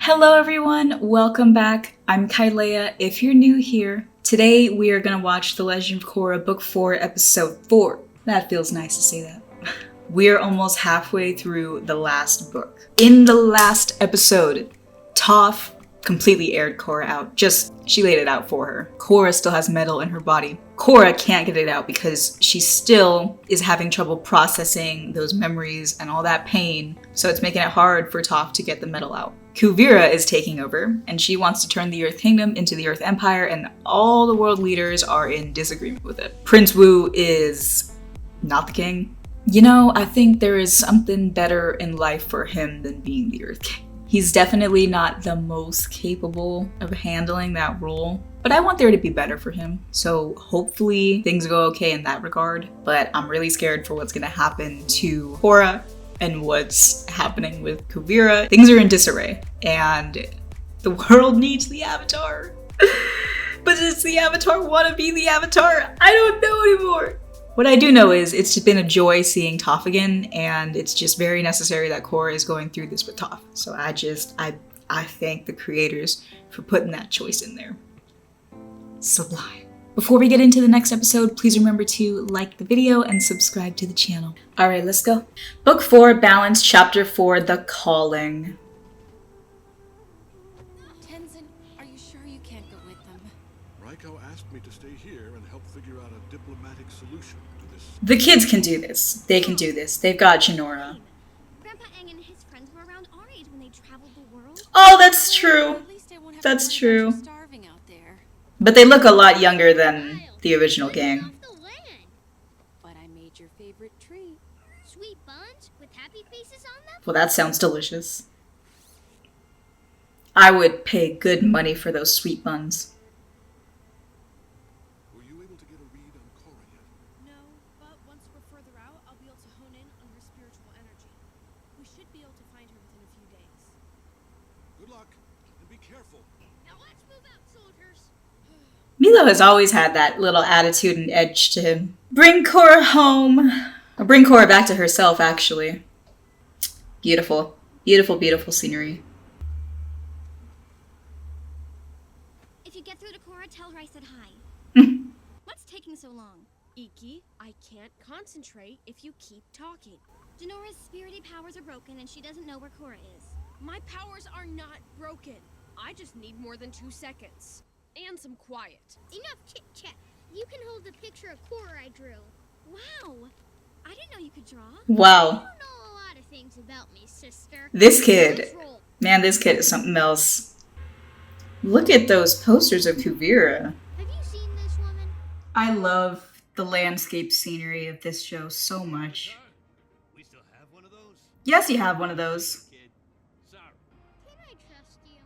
Hello everyone, welcome back. I'm Kailea if you're new here. Today we are going to watch The Legend of Korra Book 4 Episode 4. That feels nice to say that. We're almost halfway through the last book. In the last episode, Toph completely aired Korra out. She laid it out for her. Korra still has metal in her body. Korra can't get it out because she still is having trouble processing those memories and all that pain, so it's making it hard for Toph to get the metal out. Kuvira is taking over, and she wants to turn the Earth Kingdom into the Earth Empire, and all the world leaders are in disagreement with it. Prince Wu is not the king. You know, I think there is something better in life for him than being the Earth King. He's definitely not the most capable of handling that role, but I want there to be better for him. So hopefully things go okay in that regard, but I'm really scared for what's gonna happen to Korra and what's happening with Kuvira. Things are in disarray, and the world needs the Avatar. But does the Avatar want to be the Avatar? I don't know anymore. What I do know is it's just been a joy seeing Toph again, and it's just very necessary that Korra is going through this with Toph. So I thank the creators for putting that choice in there. Sublime. Before we get into the next episode, please remember to like the video and subscribe to the channel. All right, let's go. Book 4, Balance, Chapter 4, The Calling. Tenzin, are you sure you can't go with them? Raiko asked me to stay here and help figure out a diplomatic solution to this. The kids can do this. They can do this. They've got Jinora. Grandpa Aang and his friends were around our age when they traveled the world. Oh, that's true. At least I won't have That's to worry about true. you starving out there. But they look a lot younger than the original gang. Off the land. But I made your favorite treat. Sweet buns with happy faces on them. Well, that sounds delicious. I would pay good money for those sweet buns. Were you able to get a read on Korra yet? No, but once we're further out, I'll be able to hone in on her spiritual energy. We should be able to find her within a few days. Good luck, and be careful. Now let's move out, soldiers. Milo has always had that little attitude and edge to him. Bring Korra home. Or bring Korra back to herself, actually. Beautiful. Beautiful, beautiful scenery. If you get through to Korra, tell her I said hi. What's taking so long? Iki, I can't concentrate if you keep talking. Janora's spirity powers are broken and she doesn't know where Korra is. My powers are not broken. I just need more than 2 seconds. And some quiet. Enough chit-chat. You can hold the picture of Korra I drew. Wow. I didn't know you could draw. Wow. You don't know a lot of things about me, sister. This kid. Let's roll. Man, this kid is something else. Look at those posters of Kuvira. Have you seen this woman? I love the landscape scenery of this show so much. We still have one of those? Yes, you have one of those. Kid. Sorry. Can I trust you?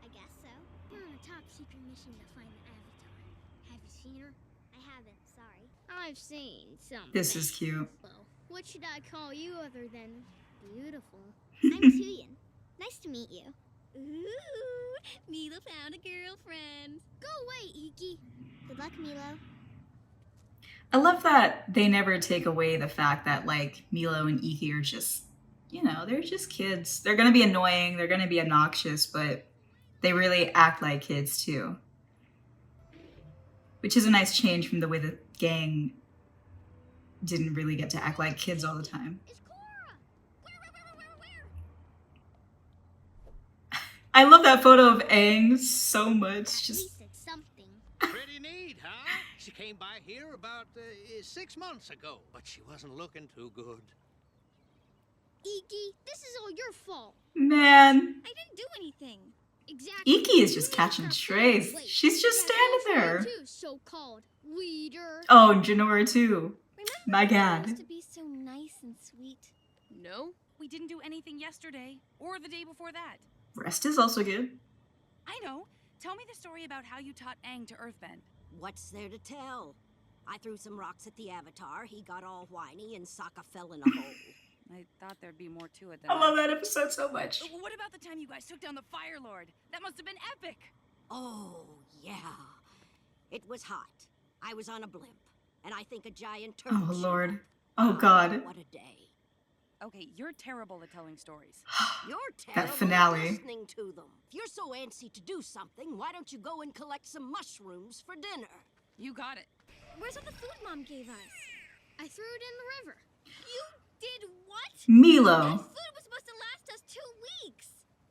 I guess so. We're on a top secret mission to find the Avatar. Have you seen her? I haven't, sorry. I've seen some. This is cute. Well, what should I call you other than beautiful? I'm Tuyen. Nice to meet you. Ooh, Milo found a girlfriend. Go away, Iki. Good luck, Milo. I love that they never take away the fact that, like, Milo and Iki are just, you know, they're just kids. They're gonna be annoying, they're gonna be obnoxious, but they really act like kids too. Which is a nice change from the way the gang didn't really get to act like kids all the time. It's Korra! Where? I love that photo of Aang so much. At Just least it's something. Pretty neat, huh? She came by here about 6 months ago, but she wasn't looking too good. Iki, this is all your fault. man. I didn't do anything. Exactly. Iki is just You catching messed up strays. completely. She's just Yeah, standing there. that's too, so-called leader. Oh, and Jinora too. Remember My when you God. used to be so nice and sweet? No, we didn't do anything yesterday or the day before that. Rest is also good. I know. Tell me the story about how you taught Aang to earthbend. What's there to tell? I threw some rocks at the Avatar, he got all whiny, and Sokka fell in a hole. I thought there'd be more to it than I love that episode so much. What about the time you guys took down the Fire Lord? That must have been epic. Oh, yeah. It was hot. I was on a blimp, and I think a giant Oh, turtle showed Lord. up. Oh, God. What a day. Okay, you're terrible at telling stories. You're That terrible finale. at listening to them. If you're so antsy to do something, why don't you go and collect some mushrooms for dinner? You got it. Where's all the food Mom gave us? I threw it in the river. You did what? Milo. That food was supposed to last us 2 weeks.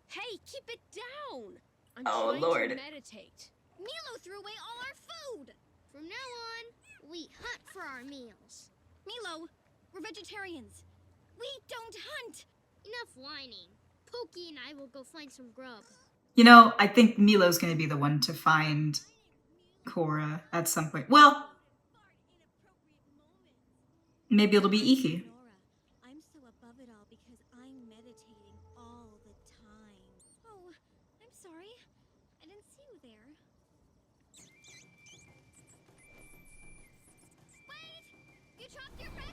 Hey, keep it down. I'm Oh, trying Lord. to meditate. Milo threw away all our food. From now on, we hunt for our meals. Milo, we're vegetarians. We don't hunt. Enough whining. Pokey and I will go find some grub. You know, I think Milo's gonna be the one to find Korra at some point. Well, maybe it'll be Iki. Nora, I'm so above it all because I'm meditating all the time. Oh, I'm sorry. I didn't see you there. Wait! You dropped your breakfast!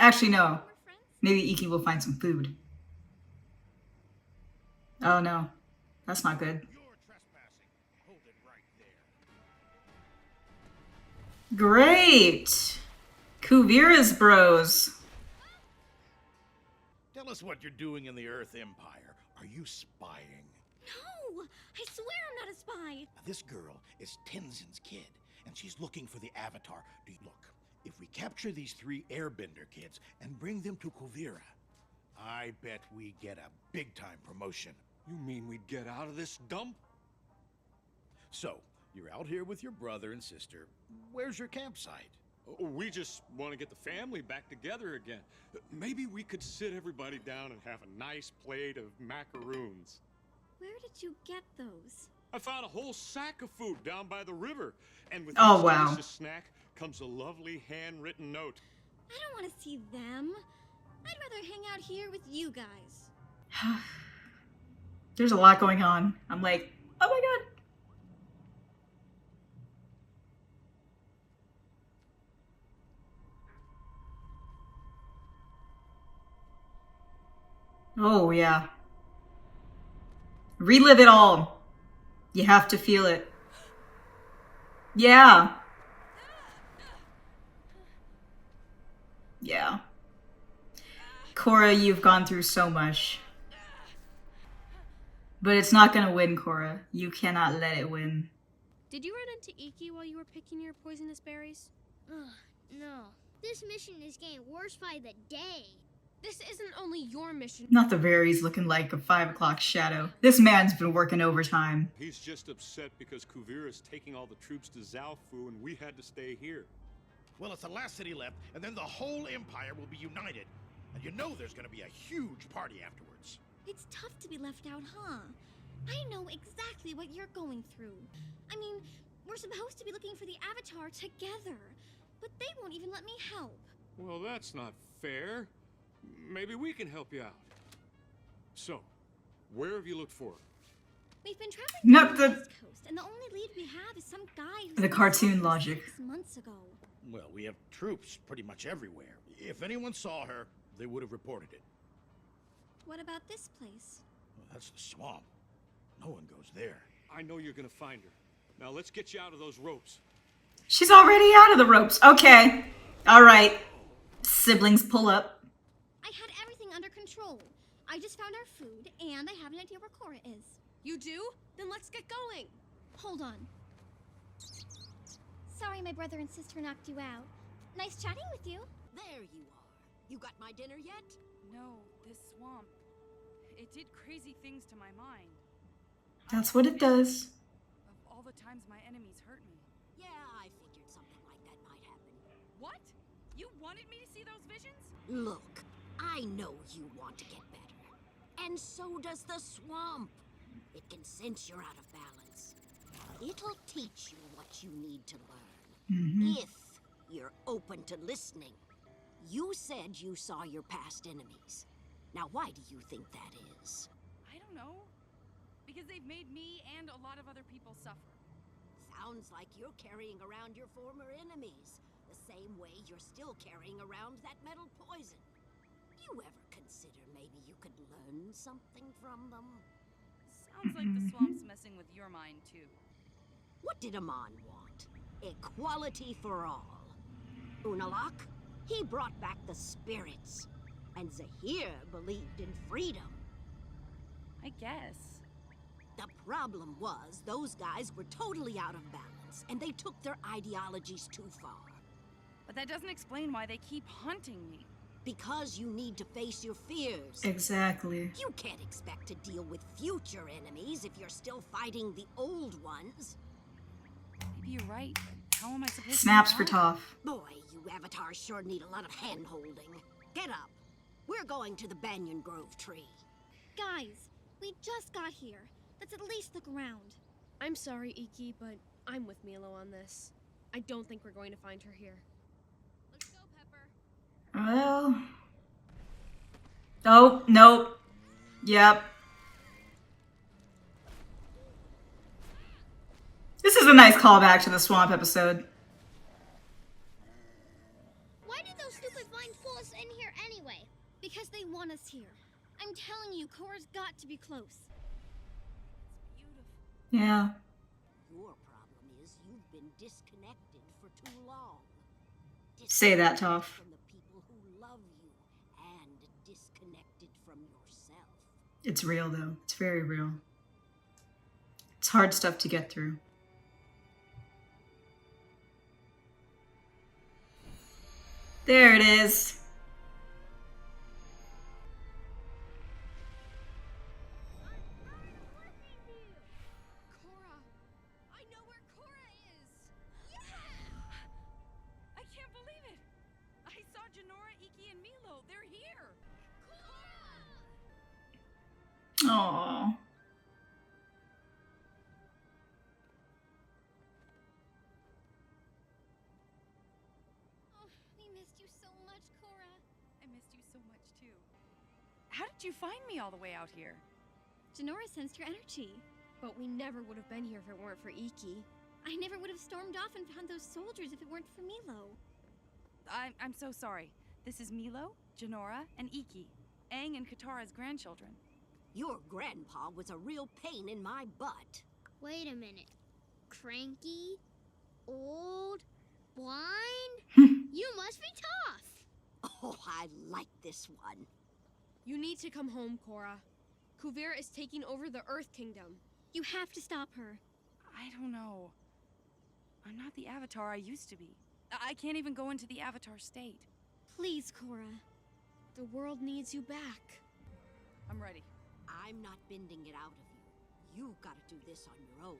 Actually, no. We're friends. Maybe Iki will find some food. Oh no, that's not good. You're trespassing. Hold it right there. Great! Kuvira's bros. Tell us what you're doing in the Earth Empire. Are you spying? No, I swear I'm not a spy. Now, this girl is Tenzin's kid, and she's looking for the Avatar. Look, if we capture these 3 Airbender kids and bring them to Kuvira, I bet we get a big-time promotion. You mean we'd get out of this dump? So, you're out here with your brother and sister. Where's your campsite? Oh, we just want to get the family back together again. Maybe we could sit everybody down and have a nice plate of macaroons. Where did you get those? I found a whole sack of food down by the river, and with Oh, each wow. delicious snack comes a lovely handwritten note. I don't want to see them. I'd rather hang out here with you guys. There's a lot going on. I'm like, oh my god. Oh, yeah. Relive it all. You have to feel it. Yeah. Yeah. Korra, you've gone through so much. But it's not gonna win, Korra. You cannot let it win. Did you run into Iki while you were picking your poisonous berries? Ugh, no. This mission is getting worse by the day. This isn't only your mission. Not the berries looking like a 5 o'clock shadow. This man's been working overtime. He's just upset because Kuvira's taking all the troops to Zaofu and we had to stay here. Well, it's the last city left, and then the whole Empire will be united. And you know there's gonna be a huge party afterwards. It's tough to be left out, huh? I know exactly what you're going through. I mean, we're supposed to be looking for the Avatar together, but they won't even let me help. Well, that's not fair. Maybe we can help you out. So, where have you looked for her? We've been traveling Not down the- West Coast, and the only lead we have is some guy who's The been cartoon sighted logic. 6 months ago. Well, we have troops pretty much everywhere. If anyone saw her, they would have reported it. What about this place? Well, that's the swamp. No one goes there. I know you're gonna find her. Now let's get you out of those ropes. She's already out of the ropes. Okay. Alright. Siblings pull up. I had everything under control. I just found our food, and I have an idea where Korra is. You do? Then let's get going. Hold on. Sorry my brother and sister knocked you out. Nice chatting with you. There you are. You got my dinner yet? No, this swamp. It did crazy things to my mind. That's what it does. Of all the times my enemies hurt me. Yeah, I figured something like that might happen. What? You wanted me to see those visions? Look, I know you want to get better. And so does the swamp. It can sense you're out of balance. It'll teach you what you need to learn. If you're open to listening. You said you saw your past enemies. Now, why do you think that is? I don't know. Because they've made me and a lot of other people suffer. Sounds like you're carrying around your former enemies. The same way you're still carrying around that metal poison. You ever consider maybe you could learn something from them? Sounds like the swamp's messing with your mind, too. What did Amon want? Equality for all. Unalak? He brought back the spirits. And Zahir believed in freedom. I guess. The problem was, those guys were totally out of balance, and they took their ideologies too far. But that doesn't explain why they keep hunting me. Because you need to face your fears. Exactly. You can't expect to deal with future enemies if you're still fighting the old ones. Maybe you're right, but how am I supposed Snaps to for Toph. Boy, you avatars sure need a lot of hand-holding. Get up. We're going to the Banyan Grove tree. Guys, we just got here. Let's at least look around. I'm sorry, Iki, but I'm with Milo on this. I don't think we're going to find her here. Let's go, Pepper. Well. Oh, nope. Yep. This is a nice callback to the swamp episode. Why did those stupid vines pull us in here anyway? Because they want us here. I'm telling you, Korra's got to be close. Yeah. Your problem is you've been disconnected for too long. Say that, Toph. From the people who love you and disconnected from yourself. It's real, though. It's very real. It's hard stuff to get through. There it is. Korra! I know where Korra is! Yeah! I can't believe it! I saw Janora, Iki, and Milo. They're here! Aww. Oh, we missed you so much, Korra. I missed you so much, too. How did you find me all the way out here? Janora sensed your energy. But we never would have been here if it weren't for Iki. I never would have stormed off and found those soldiers if it weren't for Milo. I'm so sorry. This is Milo, Janora, and Iki. Aang and Katara's grandchildren. Your grandpa was a real pain in my butt. Wait a minute. Cranky? Old? Blind? You must be tough. Oh, I like this one. You need to come home, Korra. Kuvira is taking over the Earth Kingdom. You have to stop her. I don't know. I'm not the Avatar I used to be. I can't even go into the Avatar state. Please, Korra. The world needs you back. I'm ready. I'm not bending it out of you. You've got to do this on your own.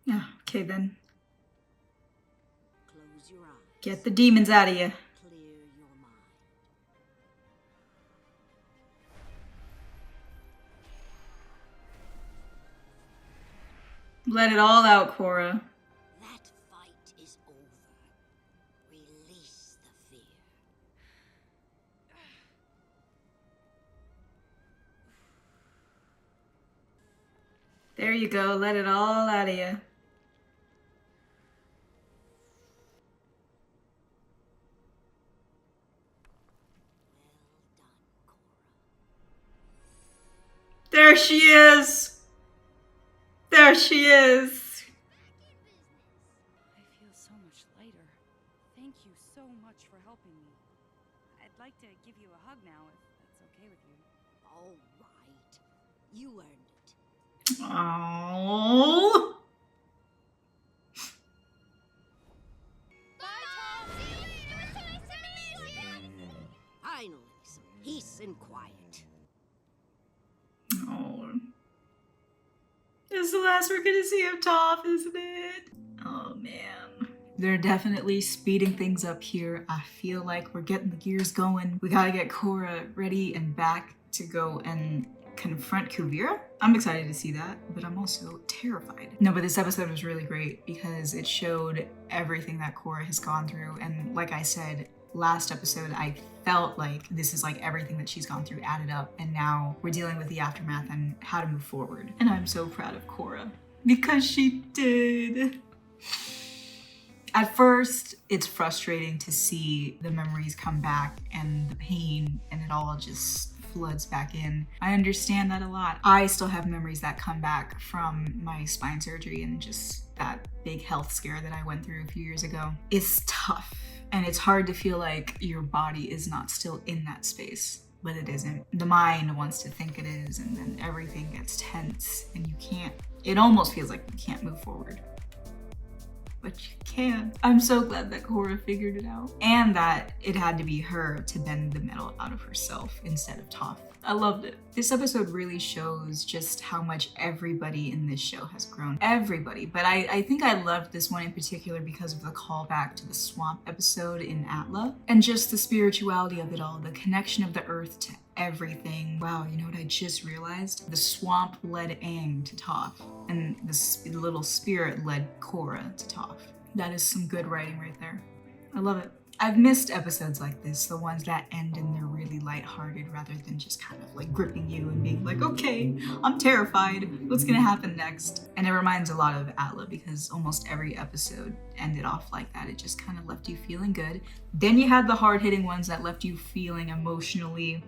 Yeah, okay then. Close your eyes. Get the demons out of you. Clear your mind. Let it all out, Korra. That fight is over. Release the fear. There you go. Let it all out of you. Well done, Korra. There she is. There she is. I feel so much lighter. Thank you so much for helping me. I'd like to give you a hug now, if that's okay with you. All right. You earned it. Oh. Finally, some peace and quiet. Oh. This is the last we're gonna see of Toph, isn't it? Oh man. They're definitely speeding things up here. I feel like we're getting the gears going. We gotta get Korra ready and back to go and confront Kuvira. I'm excited to see that, but I'm also terrified. No, but this episode was really great because it showed everything that Korra has gone through. And like I said, last episode, I felt like this is like everything that she's gone through added up, and now we're dealing with the aftermath and how to move forward. And I'm so proud of Korra because she did. At first, it's frustrating to see the memories come back and the pain, and it all just floods back in. I understand that a lot. I still have memories that come back from my spine surgery and just that big health scare that I went through a few years ago. It's tough. And it's hard to feel like your body is not still in that space, but it isn't. The mind wants to think it is, and then everything gets tense and you can't. It almost feels like you can't move forward. But you can. I'm so glad that Korra figured it out. And that it had to be her to bend the metal out of herself instead of Toph. I loved it. This episode really shows just how much everybody in this show has grown. Everybody. But I think I loved this one in particular because of the callback to the swamp episode in ATLA. And just the spirituality of it all. The connection of the earth to everything. Wow, you know what I just realized? The swamp led Aang to Toph, and the little spirit led Korra to Toph. That is some good writing right there. I love it. I've missed episodes like this, the ones that end and they're really lighthearted rather than just kind of like gripping you and being like, okay, I'm terrified. What's gonna happen next? And it reminds a lot of ATLA because almost every episode ended off like that. It just kind of left you feeling good. Then you had the hard-hitting ones that left you feeling emotionally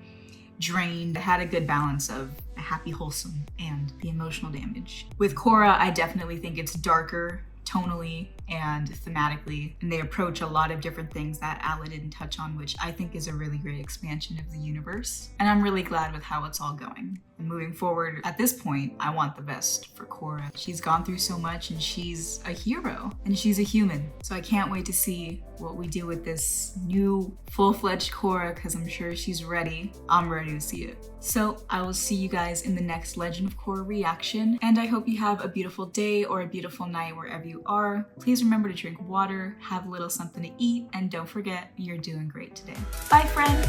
drained. It had a good balance of a happy, wholesome, and the emotional damage. With Korra, I definitely think it's darker tonally and thematically, and they approach a lot of different things that ATLA didn't touch on, which I think is a really great expansion of the universe. And I'm really glad with how it's all going. And moving forward, at this point, I want the best for Korra. She's gone through so much and she's a hero and she's a human. So I can't wait to see what we do with this new full-fledged Korra because I'm sure she's ready. I'm ready to see it. So I will see you guys in the next Legend of Korra reaction, and I hope you have a beautiful day or a beautiful night wherever you are. Please remember to drink water, have a little something to eat, and don't forget you're doing great today. Bye friends!